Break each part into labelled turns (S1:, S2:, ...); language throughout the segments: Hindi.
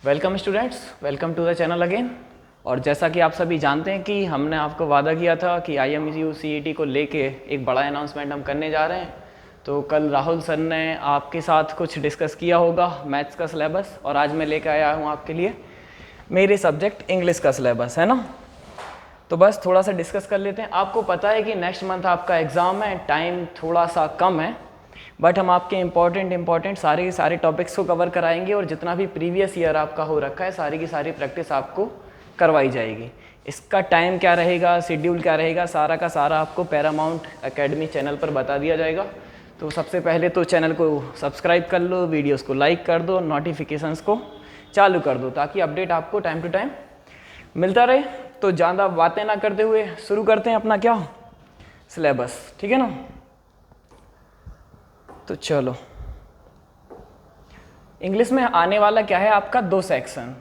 S1: Welcome students, welcome to the channel again. और जैसा कि आप सभी जानते हैं कि हमने आपको वादा किया था कि IMU CET को लेके एक बड़ा अनाउंसमेंट हम करने जा रहे हैं। तो कल राहुल सर ने आपके साथ कुछ डिस्कस किया होगा मैथ्स का सिलेबस, और आज मैं लेकर आया हूँ आपके लिए मेरे सब्जेक्ट इंग्लिश का सिलेबस, है ना। तो बस थोड़ा सा डिस्कस कर लेते हैं। आपको पता है कि नेक्स्ट मंथ आपका एग्ज़ाम है, टाइम थोड़ा सा कम है, बट हम आपके इम्पॉर्टेंट सारे के सारे टॉपिक्स को कवर कराएंगे और जितना भी प्रीवियस ईयर आपका हो रखा है सारी की सारी प्रैक्टिस आपको करवाई जाएगी। इसका टाइम क्या रहेगा, शेड्यूल क्या रहेगा, सारा का सारा आपको पैरामाउंट एकेडमी चैनल पर बता दिया जाएगा। तो सबसे पहले तो चैनल को सब्सक्राइब कर लो, वीडियोस को लाइक कर दो, नोटिफिकेशंस को चालू कर दो ताकि अपडेट आपको टाइम टू टाइम मिलता रहे। तो ज़्यादा बातें ना करते हुए शुरू करते हैं अपना क्या सिलेबस, ठीक है ना। तो चलो, इंग्लिश में आने वाला क्या है आपका 2 सेक्शन,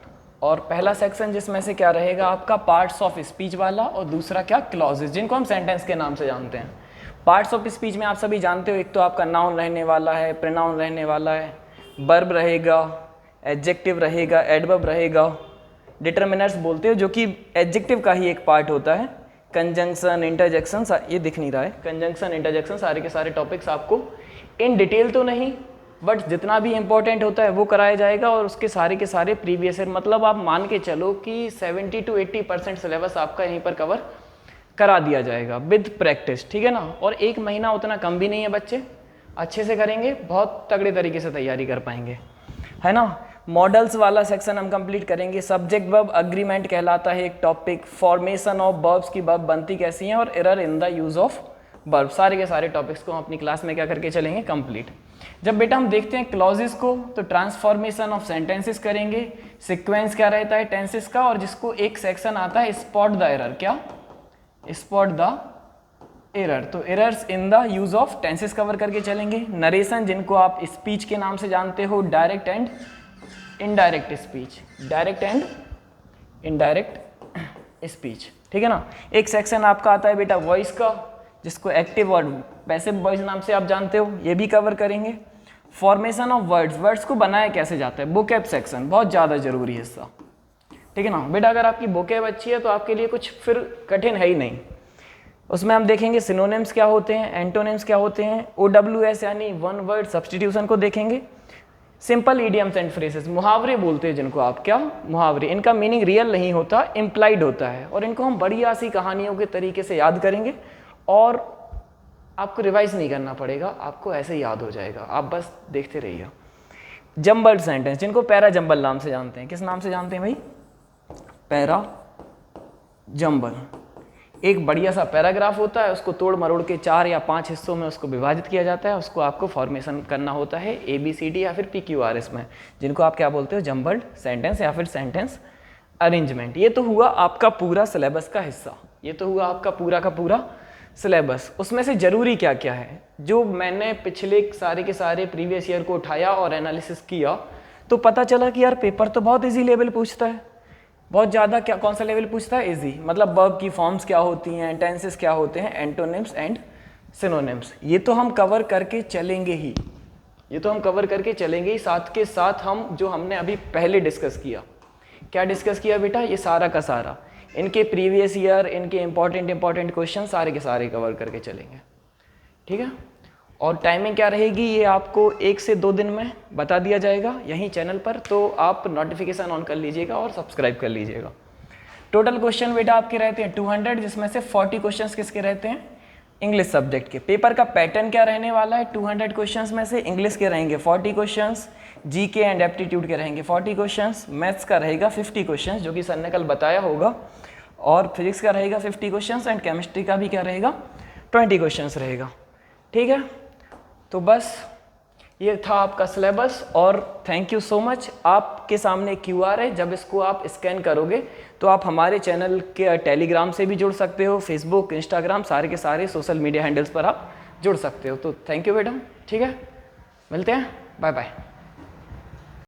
S1: और पहला सेक्शन जिसमें से क्या रहेगा आपका पार्ट्स ऑफ स्पीच वाला, और दूसरा क्या क्लॉजेज, जिनको हम सेंटेंस के नाम से जानते हैं। पार्ट्स ऑफ स्पीच में आप सभी जानते हो, एक तो आपका नाउन रहने वाला है, प्रोनाउन रहने वाला है, वर्ब रहेगा, एडजेक्टिव रहेगा, एडवर्ब रहेगा, डिटरमिनर्स बोलते हो जो कि एडजेक्टिव का ही एक पार्ट होता है, कंजंक्शन, इंटरजेक्शन, ये दिख नहीं रहा है, कंजंक्शन, इंटरजेक्शन, सारे के सारे टॉपिक्स आपको इन डिटेल तो नहीं बट जितना भी इम्पोर्टेंट होता है वो कराया जाएगा। और उसके सारे के सारे प्रीवियस ईयर, मतलब आप मान के चलो कि 70 to 80% सिलेबस आपका यहीं पर कवर करा दिया जाएगा विद प्रैक्टिस, ठीक है ना। और 1 महीना उतना कम भी नहीं है, बच्चे अच्छे से करेंगे, बहुत तगड़े तरीके से तैयारी कर पाएंगे, है ना। मॉडल्स वाला सेक्शन हम कंप्लीट करेंगे। सब्जेक्ट वर्ब अग्रीमेंट कहलाता है एक टॉपिक, फॉर्मेशन ऑफ वर्ब्स की वर्ब बनती कैसी हैं, और error in the use of verb, सारे के सारे टॉपिक्स को हम अपनी क्लास में क्या करके चलेंगे कंप्लीट। जब बेटा हम देखते हैं क्लॉजेस को, तो ट्रांसफॉर्मेशन ऑफ सेंटेंसेस करेंगे, सीक्वेंस क्या रहता है टेंसेस का, और जिसको एक सेक्शन आता है स्पॉट द एरर, क्या स्पॉट द एरर, तो errors in the use of tenses cover करके चलेंगे। नरेशन, जिनको आप स्पीच के नाम से जानते हो, direct and indirect speech, direct and indirect speech, ठीक है ना। एक सेक्शन आपका आता है बेटा वॉइस का, जिसको एक्टिव और पैसिव वॉइस नाम से आप जानते हो, ये भी कवर करेंगे। फॉर्मेशन ऑफ वर्ड्स, वर्ड्स को बनाया कैसे जाता है, वोकैब सेक्शन बहुत ज़्यादा जरूरी हिस्सा, ठीक है ना बेटा। अगर आपकी वोकैब अच्छी है तो आपके लिए कुछ फिर कठिन है ही नहीं। उसमें हम देखेंगे सिनोनिम्स क्या होते हैं, एंटोनिम्स क्या होते हैं, OWS यानी वन वर्ड सब्सटीट्यूशन को देखेंगे। सिंपल ईडियम्स एंड फ्रेजेस, मुहावरे बोलते हैं जिनको आप, क्या मुहावरे, इनका मीनिंग रियल नहीं होता, इम्प्लाइड होता है, और इनको हम बढ़िया सी कहानियों के तरीके से याद करेंगे और आपको रिवाइज नहीं करना पड़ेगा, आपको ऐसे ही याद हो जाएगा, आप बस देखते रहिए। जंबल्ड सेंटेंस, जिनको पैरा जंबल नाम से जानते हैं, किस नाम से जानते हैं भाई, पैरा जंबल। एक बढ़िया सा पैराग्राफ होता है, उसको तोड़ मरोड़ के 4 या 5 हिस्सों में उसको विभाजित किया जाता है, उसको आपको फॉर्मेशन करना होता है ABCD या फिर PQRS में, जिनको आप क्या बोलते हो जंबल्ड सेंटेंस या फिर सेंटेंस अरेंजमेंट। ये तो हुआ आपका पूरा सिलेबस का हिस्सा, ये तो हुआ आपका पूरा का पूरा सिलेबस। उसमें से जरूरी क्या क्या है, जो मैंने पिछले सारे के सारे प्रीवियस ईयर को उठाया और एनालिसिस किया, तो पता चला कि यार पेपर तो बहुत इजी लेवल पूछता है, बहुत ज़्यादा। क्या कौन सा लेवल पूछता है, इजी, मतलब वर्ब की फॉर्म्स क्या होती हैं, टेंसेस क्या होते हैं, एंटोनिम्स एंड सिनोनिम्स, ये तो हम कवर करके चलेंगे ही, ये तो हम कवर करके चलेंगे ही। साथ के साथ हम जो हमने अभी पहले डिस्कस किया, क्या डिस्कस किया बेटा, ये सारा का सारा इनके प्रीवियस ईयर, इनके इंपॉर्टेंट क्वेश्चन सारे के सारे कवर करके चलेंगे, ठीक है। और टाइमिंग क्या रहेगी ये आपको 1 से 2 दिन में बता दिया जाएगा यहीं चैनल पर, तो आप नोटिफिकेशन ऑन कर लीजिएगा और सब्सक्राइब कर लीजिएगा। टोटल क्वेश्चन बेटा आपके रहते हैं 200, जिसमें से 40 क्वेश्चन किसके रहते हैं, इंग्लिश सब्जेक्ट के। पेपर का पैटर्न क्या रहने वाला है, 200 क्वेश्चन में से इंग्लिश के रहेंगे 40 क्वेश्चन, GK एंड एप्टीट्यूड के रहेंगे 40 क्वेश्चन, मैथ्स का रहेगा 50 क्वेश्चन जो कि सर ने कल बताया होगा, और फिजिक्स का रहेगा 50 क्वेश्चन, एंड केमिस्ट्री का भी क्या रहेगा 20 क्वेश्चन रहेगा, ठीक है। तो बस ये था आपका सिलेबस, और थैंक यू सो मच। आपके सामने QR है, जब इसको आप स्कैन करोगे तो आप हमारे चैनल के टेलीग्राम से भी जुड़ सकते हो, फेसबुक, इंस्टाग्राम, सारे के सारे सोशल मीडिया हैंडल्स पर आप जुड़ सकते हो। तो थैंक यू मैडम, ठीक है, मिलते हैं, बाय बाय।